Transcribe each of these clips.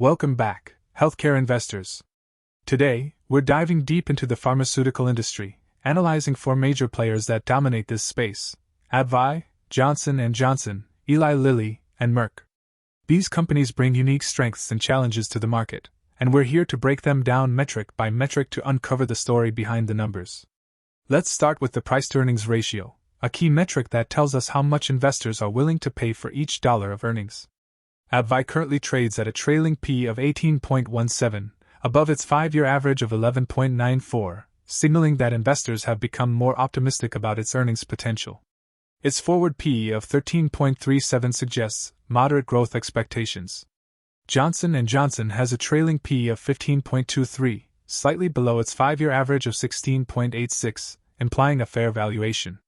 Welcome back, healthcare investors. Today, we're diving deep into the pharmaceutical industry, analyzing four major players that dominate this space: AbbVie, Johnson & Johnson, Eli Lilly, and Merck. These companies bring unique strengths and challenges to the market, and we're here to break them down metric by metric to uncover the story behind the numbers. Let's start with the price-to-earnings ratio, a key metric that tells us how much investors are willing to pay for each dollar of earnings. AbbVie currently trades at a trailing P of 18.17, above its 5-year average of 11.94, signaling that investors have become more optimistic about its earnings potential. Its forward P of 13.37 suggests moderate growth expectations. Johnson & Johnson has a trailing P of 15.23, slightly below its 5-year average of 16.86, implying a fair valuation.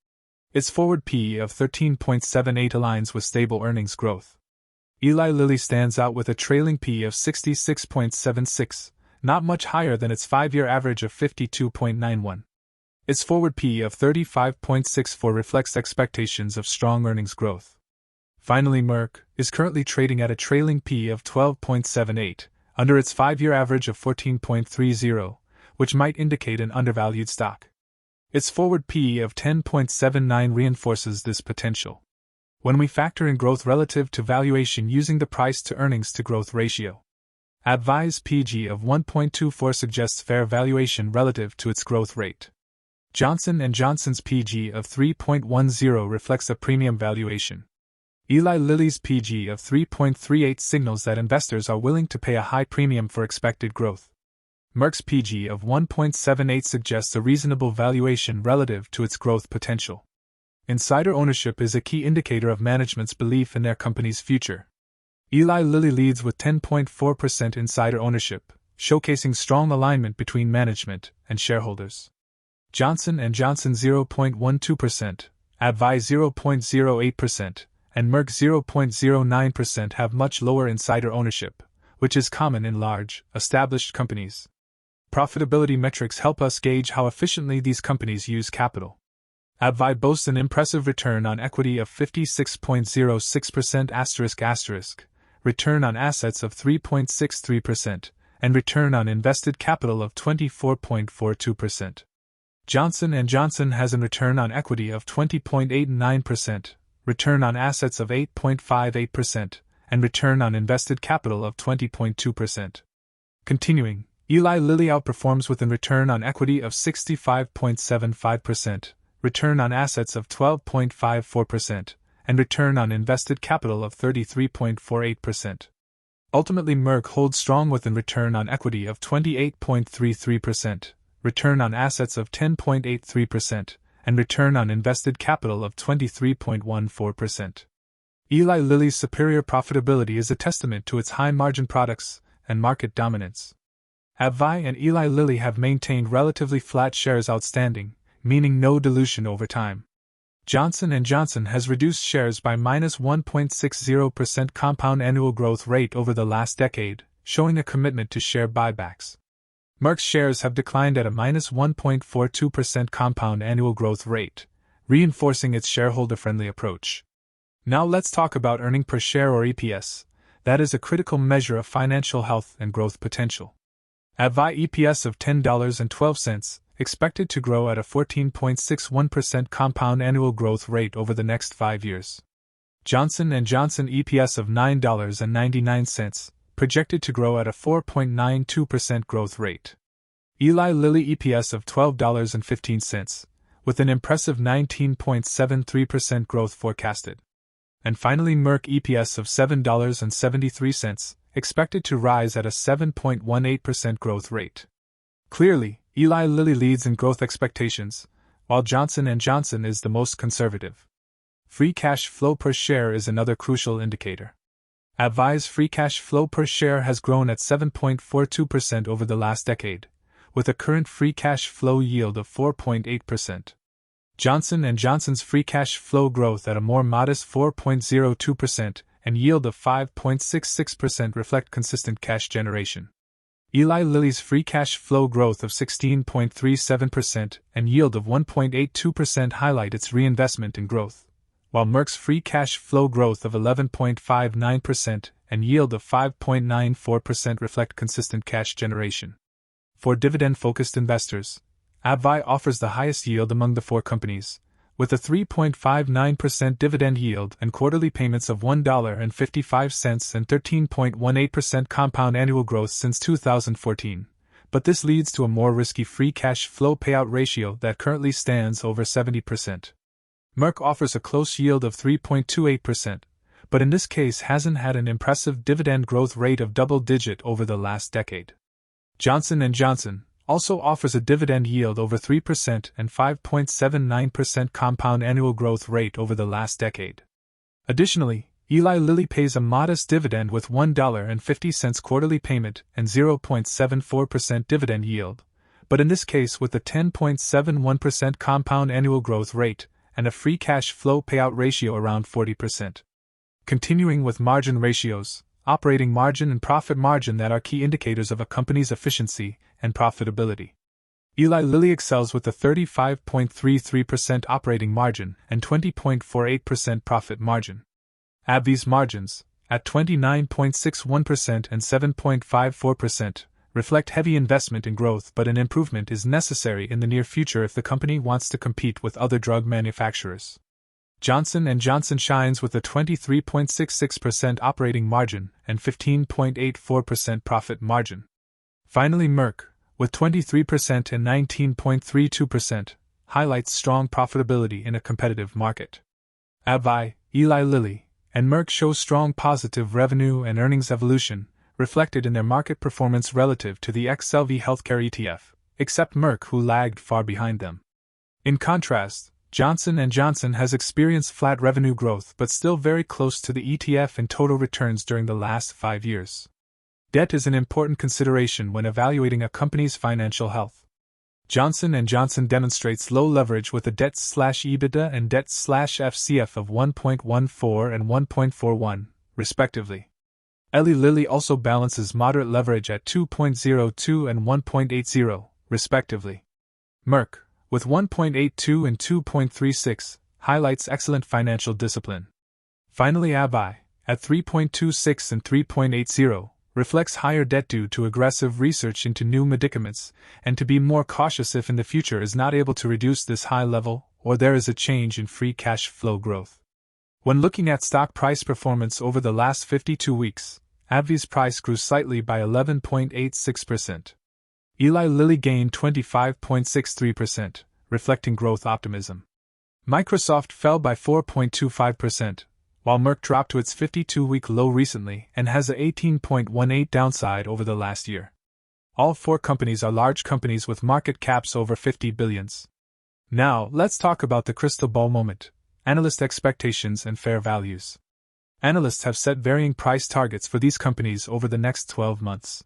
Its forward P of 13.78 aligns with stable earnings growth. Eli Lilly stands out with a trailing P of 66.76, not much higher than its 5-year average of 52.91. Its forward P of 35.64 reflects expectations of strong earnings growth. Finally, Merck is currently trading at a trailing P of 12.78, under its 5-year average of 14.30, which might indicate an undervalued stock. Its forward P of 10.79 reinforces this potential. When we factor in growth relative to valuation using the price-to-earnings-to-growth ratio, AbbVie's PG of 1.24 suggests fair valuation relative to its growth rate. Johnson & Johnson's PG of 3.10 reflects a premium valuation. Eli Lilly's PG of 3.38 signals that investors are willing to pay a high premium for expected growth. Merck's PG of 1.78 suggests a reasonable valuation relative to its growth potential. Insider ownership is a key indicator of management's belief in their company's future. Eli Lilly leads with 10.4% insider ownership, showcasing strong alignment between management and shareholders. Johnson & Johnson 0.12%, AbbVie 0.08%, and Merck 0.09% have much lower insider ownership, which is common in large, established companies. Profitability metrics help us gauge how efficiently these companies use capital. AbbVie boasts an impressive return on equity of 56.06%**, return on assets of 3.63%, and return on invested capital of 24.42%. Johnson & Johnson has a return on equity of 20.89%, return on assets of 8.58%, and return on invested capital of 20.2%. Continuing, Eli Lilly outperforms with a return on equity of 65.75%, return on assets of 12.54%, and return on invested capital of 33.48%. Ultimately, Merck holds strong with a return on equity of 28.33%, return on assets of 10.83%, and return on invested capital of 23.14%. Eli Lilly's superior profitability is a testament to its high-margin products and market dominance. AbbVie and Eli Lilly have maintained relatively flat shares outstanding, meaning no dilution over time. Johnson & Johnson has reduced shares by -1.60% compound annual growth rate over the last decade, showing a commitment to share buybacks. Merck's shares have declined at a -1.42% compound annual growth rate, reinforcing its shareholder-friendly approach. Now let's talk about earnings per share or EPS. That is a critical measure of financial health and growth potential. AbbVie EPS of $10.12, expected to grow at a 14.61% compound annual growth rate over the next 5 years. Johnson & Johnson EPS of $9.99, projected to grow at a 4.92% growth rate. Eli Lilly EPS of $12.15, with an impressive 19.73% growth forecasted. And finally, Merck EPS of $7.73, expected to rise at a 7.18% growth rate. Clearly, Eli Lilly leads in growth expectations, while Johnson & Johnson is the most conservative. Free cash flow per share is another crucial indicator. AbbVie's free cash flow per share has grown at 7.42% over the last decade, with a current free cash flow yield of 4.8%. Johnson & Johnson's free cash flow growth at a more modest 4.02% and yield of 5.66% reflect consistent cash generation. Eli Lilly's free cash flow growth of 16.37% and yield of 1.82% highlight its reinvestment in growth, while Merck's free cash flow growth of 11.59% and yield of 5.94% reflect consistent cash generation. For dividend-focused investors, AbbVie offers the highest yield among the 4 companies, with a 3.59% dividend yield and quarterly payments of $1.55 and 13.18% compound annual growth since 2014. But this leads to a more risky free cash flow payout ratio that currently stands over 70%. Merck offers a close yield of 3.28%, but in this case hasn't had an impressive dividend growth rate of double-digit over the last decade. Johnson & Johnson also offers a dividend yield over 3% and 5.79% compound annual growth rate over the last decade. Additionally, Eli Lilly pays a modest dividend with $1.50 quarterly payment and 0.74% dividend yield, but in this case with a 10.71% compound annual growth rate and a free cash flow payout ratio around 40%. Continuing with margin ratios, operating margin and profit margin that are key indicators of a company's efficiency and profitability. Eli Lilly excels with a 35.33% operating margin and 20.48% profit margin. AbbVie's margins, at 29.61% and 7.54%, reflect heavy investment in growth, but an improvement is necessary in the near future if the company wants to compete with other drug manufacturers. Johnson & Johnson shines with a 23.66% operating margin and 15.84% profit margin. Finally, Merck, with 23% and 19.32%, highlights strong profitability in a competitive market. AbbVie, Eli Lilly, and Merck show strong positive revenue and earnings evolution, reflected in their market performance relative to the XLV healthcare ETF, except Merck, who lagged far behind them. In contrast, Johnson & Johnson has experienced flat revenue growth but still very close to the ETF in total returns during the last 5 years. Debt is an important consideration when evaluating a company's financial health. Johnson & Johnson demonstrates low leverage with a debt/EBITDA and debt/FCF of 1.14 and 1.41, respectively. Eli Lilly also balances moderate leverage at 2.02 and 1.80, respectively. Merck, with 1.82 and 2.36, highlights excellent financial discipline. Finally, AbbVie, at 3.26 and 3.80, reflects higher debt due to aggressive research into new medicaments, and to be more cautious if in the future is not able to reduce this high level, or there is a change in free cash flow growth. When looking at stock price performance over the last 52 weeks, AbbVie's price grew slightly by 11.86%. Eli Lilly gained 25.63%, reflecting growth optimism. Microsoft fell by 4.25%, while Merck dropped to its 52-week low recently and has a 18.18 downside over the last year. All 4 companies are large companies with market caps over $50 billion. Now, let's talk about the crystal ball moment: analyst expectations and fair values. Analysts have set varying price targets for these companies over the next 12 months.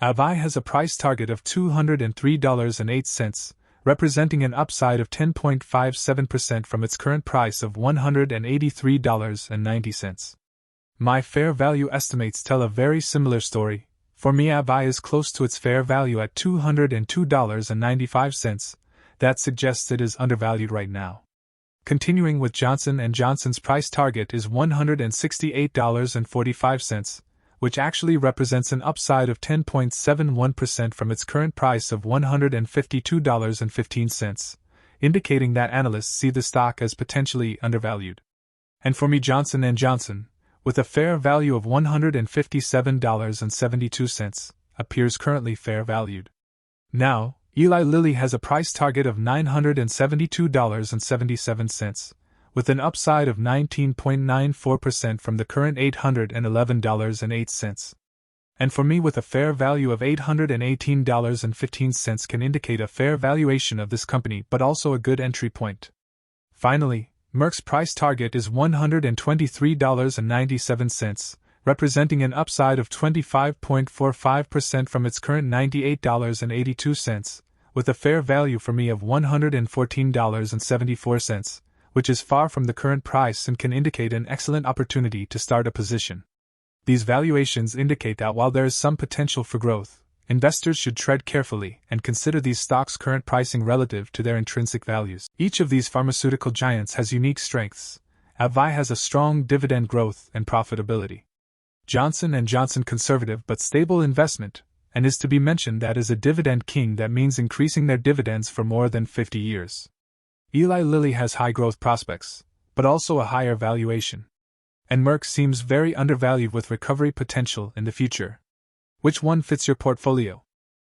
AbbVie has a price target of $203.08, representing an upside of 10.57% from its current price of $183.90. My fair value estimates tell a very similar story. For me, AbbVie is close to its fair value at $202.95. That suggests it is undervalued right now. Continuing with Johnson & Johnson's price target is $168.45, which actually represents an upside of 10.71% from its current price of $152.15, indicating that analysts see the stock as potentially undervalued. And for me, Johnson & Johnson, with a fair value of $157.72, appears currently fair valued. Now, Eli Lilly has a price target of $972.77, with an upside of 19.94% from the current $811.08. And for me, with a fair value of $818.15, can indicate a fair valuation of this company but also a good entry point. Finally, Merck's price target is $123.97, representing an upside of 25.45% from its current $98.82, with a fair value for me of $114.74, which is far from the current price and can indicate an excellent opportunity to start a position. These valuations indicate that while there is some potential for growth, investors should tread carefully and consider these stocks' current pricing relative to their intrinsic values. Each of these pharmaceutical giants has unique strengths. AbbVie has a strong dividend growth and profitability. Johnson & Johnson conservative but stable investment, and is to be mentioned that is a dividend king that means increasing their dividends for more than 50 years. Eli Lilly has high growth prospects, but also a higher valuation. And Merck seems very undervalued with recovery potential in the future. Which one fits your portfolio?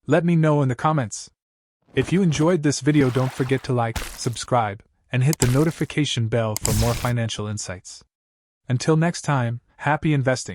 Let me know in the comments. If you enjoyed this video, don't forget to like, subscribe, and hit the notification bell for more financial insights. Until next time, happy investing.